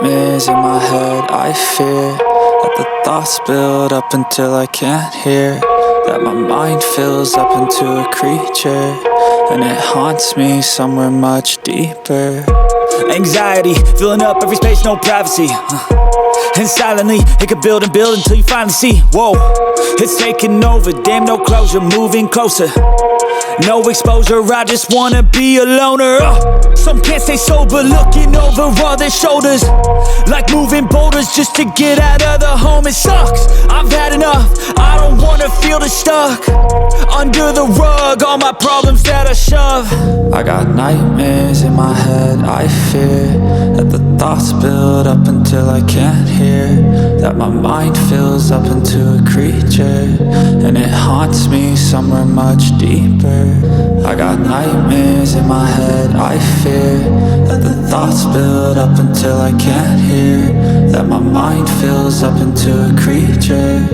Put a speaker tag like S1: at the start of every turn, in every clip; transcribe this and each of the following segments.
S1: nightmares in my head. I fear that the thoughts build up until I can't hear, that my mind fills up into a creature, and it haunts me somewhere much deeper.
S2: Anxiety, filling up every space, no privacy. And silently, it could build and build until you finally see, whoa, it's taking over, damn no closure, moving closer. No exposure, I just wanna be a loner. Some can't stay sober, looking over all their shoulders, like moving boulders just to get out of the home. It sucks, I've had enough, I don't wanna feel the stuck under the rug, all my problems that I shove.
S1: I got nightmares in my head. I fear that the thoughts build up until I can't hear, that my mind fills up into a creature, and it haunts me somewhere much deeper. I got nightmares in my head. I fear that the thoughts build up until I can't hear, that my mind fills up into a creature,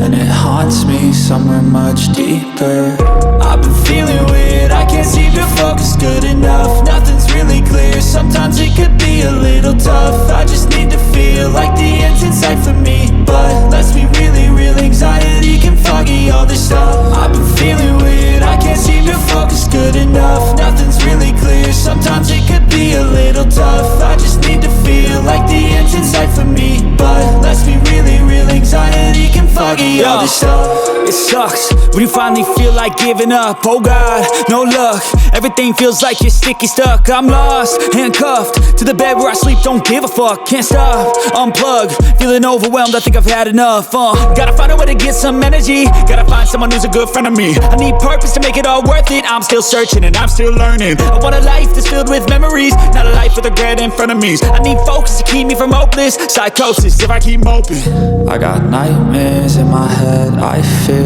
S1: and it haunts me somewhere much deeper.
S2: I've been feeling weird, I can't seem to focus good enough. Nothing's really clear, sometimes it could be a little tough. I just need to feel like the end's in sight for me, but let's be really real, anxiety can foggy all this stuff. I've been feeling weird, I can't seem to focus good enough. Nothing's really clear, sometimes it could be a little tough. I just need to feel like the end's in sight for me, but let's be really real, anxiety can foggy all this stuff. It sucks when you finally feel like giving up. Oh God, no luck, everything feels like you're sticky stuck. I'm lost, handcuffed to the bed where I sleep, don't give a fuck. Can't stop, unplug, feeling overwhelmed, I think I've had enough. Gotta find a way to get some energy, gotta find someone who's a good friend of me. I need purpose to make it all worth it, I'm still searching and I'm still learning. I want a life that's filled with memories, not a life with regret and frenemies. I need focus to keep me from hopeless psychosis if I keep moping.
S1: I got nightmares in my head. I fear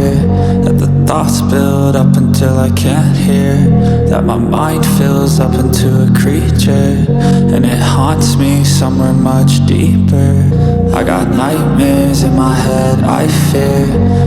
S1: that the thoughts build up until I can't hear, that my mind fills up into a creature, and it haunts me somewhere much deeper. I got nightmares in my head. I fear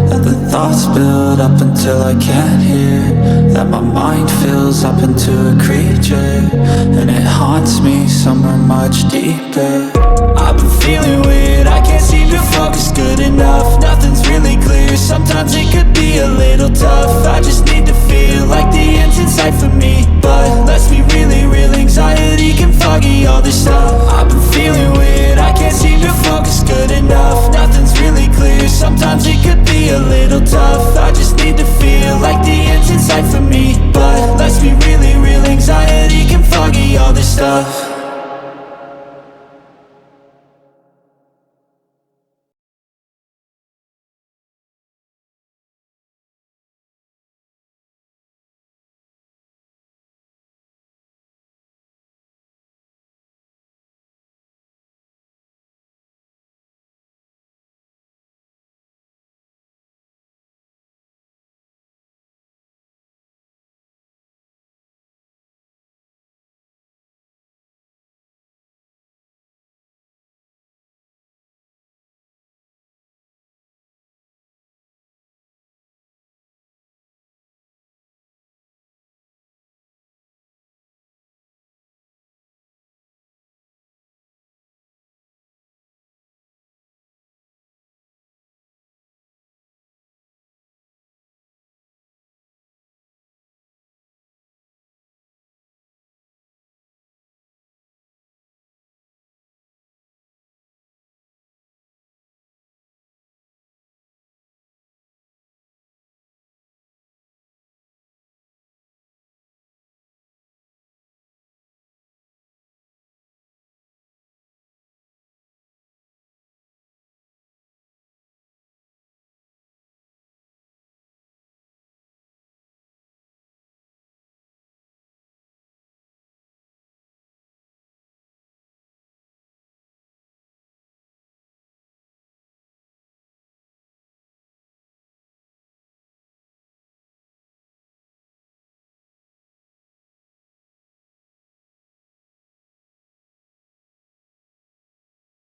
S1: that the thoughts build up until I can't hear, that my mind fills up into a creature, and it haunts me somewhere much deeper.
S2: I've been feeling weird, I can't seem to focus good enough. Nothing's really clear, sometimes it could be a little tough. I just need to feel like the end's in sight for me, but let's be really real, anxiety can foggy all this stuff. I've been feeling weird, I can't seem to focus good enough. Nothing's really clear, sometimes it could be a little tough. I just need to feel like the end's in sight for me, but let's be really real, anxiety can foggy all this stuff.